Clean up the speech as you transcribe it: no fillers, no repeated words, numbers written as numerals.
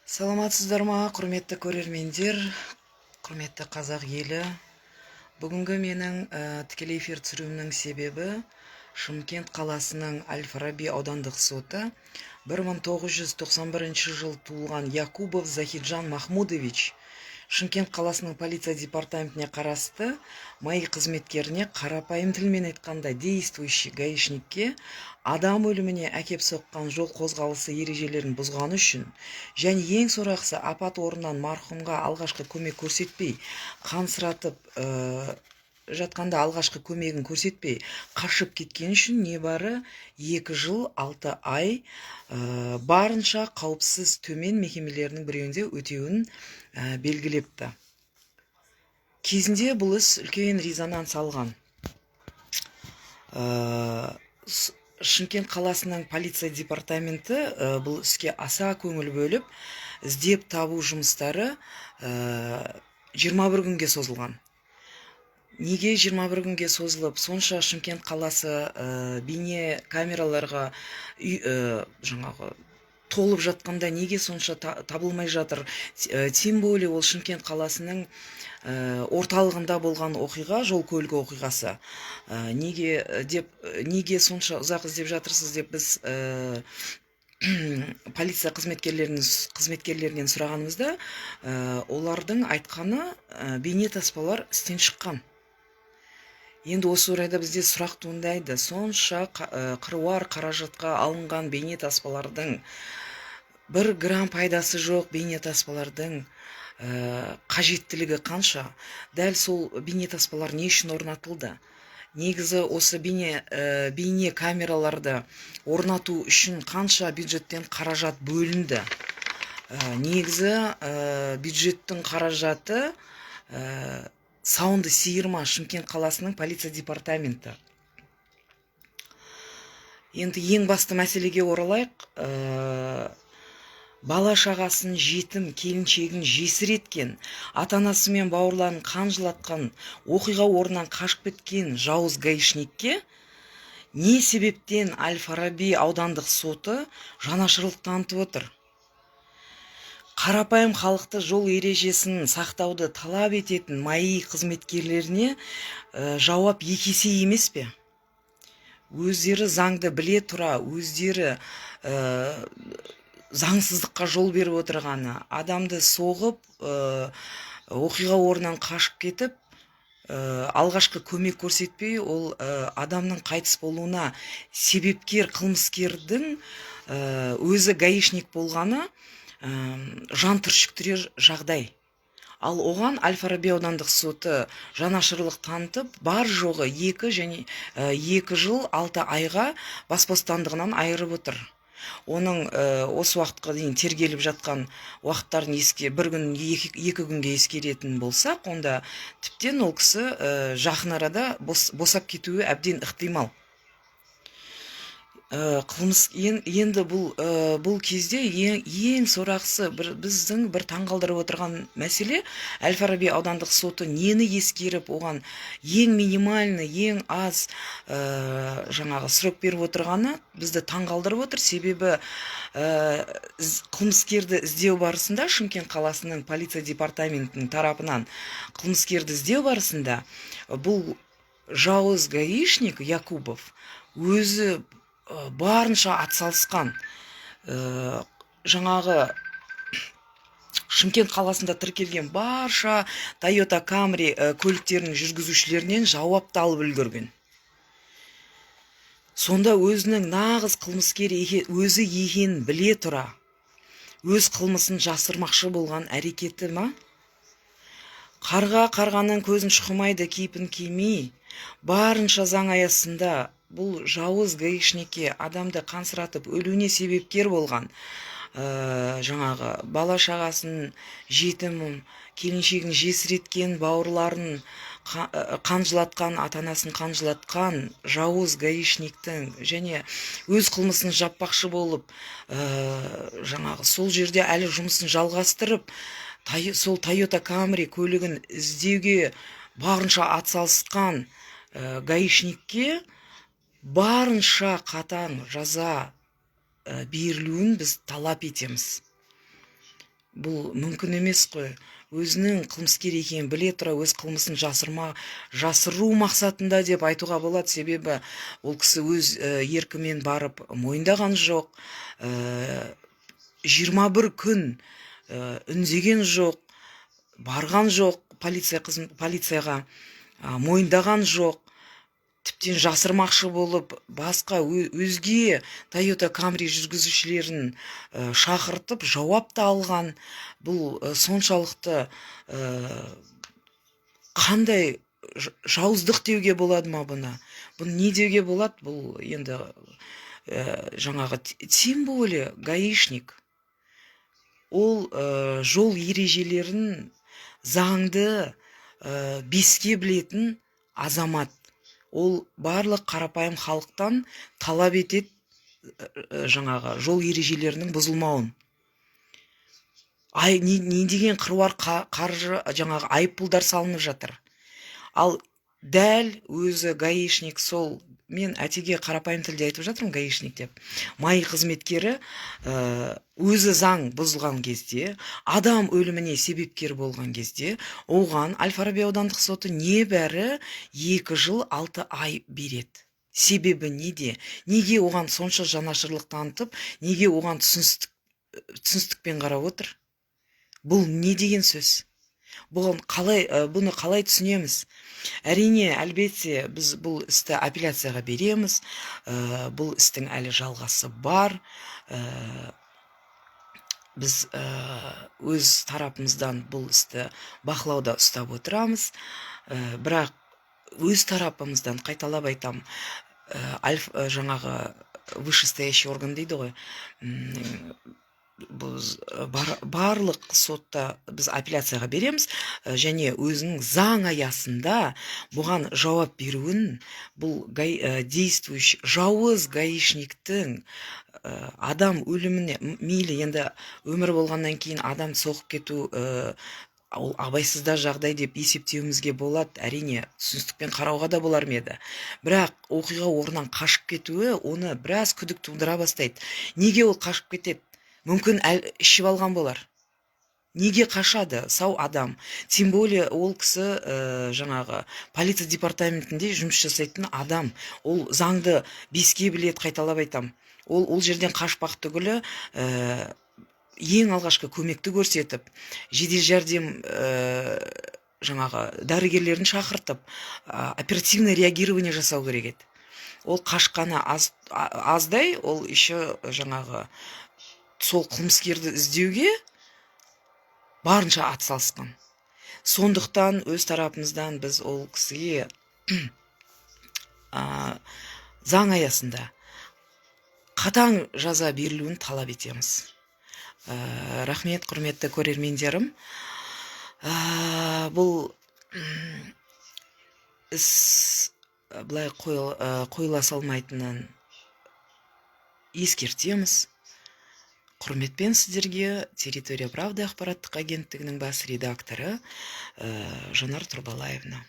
Саламатсыздар ма, құрметті көрермендер, құрметті қазақ елі. Бүгінгі менің тікелей эфир түсіруімнің себебі Шымкент қаласының Әл-Фараби аудандық соты 1991 жыл туылған Якубов Захиджан Махмудович Шымкент қаласының полиция департаментіне қарасты МАИ қызметкеріне қарапайым тілмен айтқанда действующий гаишникке адам өліміне әкеп соққан жол қозғалысы ережелерін бұзғаны үшін және ең сорақысы апат орнынан марқұмға алғашқы көмек көрсетпей қансыратып жатқанда алғашқы көмегін көрсетпей қашып кеткен үшін небары 2 жыл 6 ай барынша қауіпсіз төмен мекемелерінің біреуінде өтеуін белгілепті. Кезінде бұл іс үлкен резонанс алған. Шымкент қаласының полиция департаменті бұл іске аса көңіл бөліп, іздеп табу жұмыстары 21 күнге созылған. Неге 21 күнге созылып, сонша Шымкент қаласы бейне камераларға толып жатқанда неге сонша табылмай жатыр? Тем более ол Шымкент қаласының орталығында болған оқиға, жол көлігі оқиғасы. Неге сонша ұзақ іздеп жатырсыз деп біз полиция қызметкерлерінен сұрағанымызда, олардың айтқаны бейне таспалар істен шыққан. Енді осы орайда бізде сұрақ туындайды. Сонша қыруар қаражатқа алынған бейне таспалардың 1 грамм пайдасы жоқ бейне таспалардың қажеттілігі қанша? Дәл сол бейне таспалар не үшін орнатылды? Негізі осы бейне камераларды орнату үшін қанша бюджеттен қаражат бөлінді? Негізі бюджеттің қаражаты сауынды сиырма Шымкент қаласының полиция департаменті. Енді ең басты мәселеге оралайық. Бала шағасын жетім келіншегін жесір еткен, ата-анасы мен бауырларын қан жылатқан, оқиға орнынан қашып кеткен жауыз гаишникке не себептен Әл-Фараби аудандық соты жанашырлық танытып отыр? Қарапайым халықты жол ережесін сақтауды талап ететін МАИ қызметкерлеріне жауап екі емес пе? Өздері заңды біле тұра, өздері заңсыздыққа жол беріп отырғаны, адамды соғып, оқиға орнынан қашып кетіп, алғашқы көмек көрсетпей, ол адамның қайтыс болуына себепкер қылмыскердің өзі гаишник болғаны жан түршіктірер жағдай. Ал оған Әл-Фараби аудандық соты жанашырлық танытып, бар жоғы 2 жыл 6 айға бас бостандығынан айырып отыр. Оның осы уақытқа дейін тергеліп жатқан уақыттарын 2 күнге ескеретін болсақ, онда тіптен ол кісі жақын арада босап кетуі әбден ықтимал. Енді бұл кезде ең сорақысы біздің бір таңғалдырып отырған мәселе, Әл-Фараби аудандық соты нені ескеріп, оған ең минимальны, ең аз срок беріп отырғаны бізді таңғалдырып отыр. Себебі қылмыскерді іздеу барысында, Шымкент қаласының полиция департаментінің тарапынан қылмыскерді іздеу барысында, бұл жауыз гаишник Якубов өзі барынша атсалысқан. Шымкент қаласында тіркелген барша Toyota Camry көліктерінің жүргізушілерінен жауапты алып үлгерген. Сонда өзінің нағыз қылмыскер өзі екенін біле тұра, өз қылмысын жасырмақшы болған әрекеті ма? Қарға қарғаның көзін шұқымайды кейпін кимей, барынша заң аясында бұл жауыз гаишникке адамды қансыратып өлуіне себепкер болған, бала шағасын жетім, келіншегін жесір еткен, бауырларын қан жылатқан, ата-анасын қан жылатқан жауыз гаишниктің және өз қылмысын жаппақшы болып, сол жерде әлі жұмысын жалғастырып, сол Toyota Camry көлігін іздеуге барынша атсалысқан гаишникке барынша қатаң жаза берілуін біз талап етеміз. бұл мүмкін емес қой. Өзінің қылмыскер екенін біле тұра өз қылмысын жасыру мақсатында деп айтуға болады. Себебі ол кісі өз еркімен барып мойындаған жоқ. 21 күн үндеген жоқ, барған жоқ полицияға, мойындаған жоқ. Тіптен жасырмақшы болып, басқа өзге Toyota Camry жүргізушілерін шақыртып, жауап та алған. Бұл соншалықты қандай жауыздық деуге болады ма бұны? Бұны не деуге болады? Бұл енді жаңағы, тем более гаишник. Ол жол ережелерін, заңды беске білетін азамат. Ол барлық қарапайым халықтан талап етеді жаңағы жол ережелерінің бұзылмауын. Не деген қыруар қаржы жаңағы айыппұлдар салынып жатыр. Ал дәл өзі гаишник, сол мен әтеге қарапайым тілде айтып жатырмын гаишник деп. Май қызметкері өзі заң бұзылған кезде, адам өліміне себепкер болған кезде, оған Әл-Фараби аудандық соты небәрі 2 жыл 6 ай береді. Себебі неде? Неге оған сонша жанашырлық танытып, неге оған түсіністікпен қарап отыр? Бұл не деген сөз? Бұны қалай түсінеміз? Әрине, әлбетте, біз бұл істі апелляцияға береміз. Бұл істің әлі жалғасы бар. Біз өз тарапымыздан бұл істі бақылауда ұстап отырамыз. Бірақ өз тарапымыздан қайталап айтам, жаңағы вышестоящий орган дейді ғой, барлық сотта біз апелляцияға береміз, және өзінің заң аясында бұған жауап беруін, бұл действующий жауыз гаишниктің адам өліміне, мейлі енді өмір болғаннан кейін адам соғып кету, ол абайсызда жағдай деп есептеуімізге болады. Әрине, түсіністікпен қарауға да болар ма еді. Бірақ оқиға орнынан қашып кетуі оны біраз күдік тудыра бастайды. Неге ол қашып кетеді? Мүмкін ішіп алған болар. Неге қашады сау адам? Тем более ол кісі жаңағы полиция департаментінде жұмыс жасайтын адам. Ол заңды беске біледі, қайталап айтам. Ол жерден қашпақ түгілі ең алғашқы көмекті көрсетіп, жедел жәрдем жаңағы дәрігерлерін шақыртып, оперативный реагирование жасау керек еді. Ол қашқаны аздай, ол еще жаңағы сол қылмыскерді іздеуге барынша атсалысқан. Сондықтан өз тарапымыздан біз ол кісіге заң аясында қатаң жаза берілуін талап етеміз. Рахмет, құрметті көрермендерім. Бұл іс былай қойыла салмайтынын ескертеміз. Құрметпен сіздерге Территория правды ақпараттық агенттігінің бас редакторы Жанар Тұрбалаевна.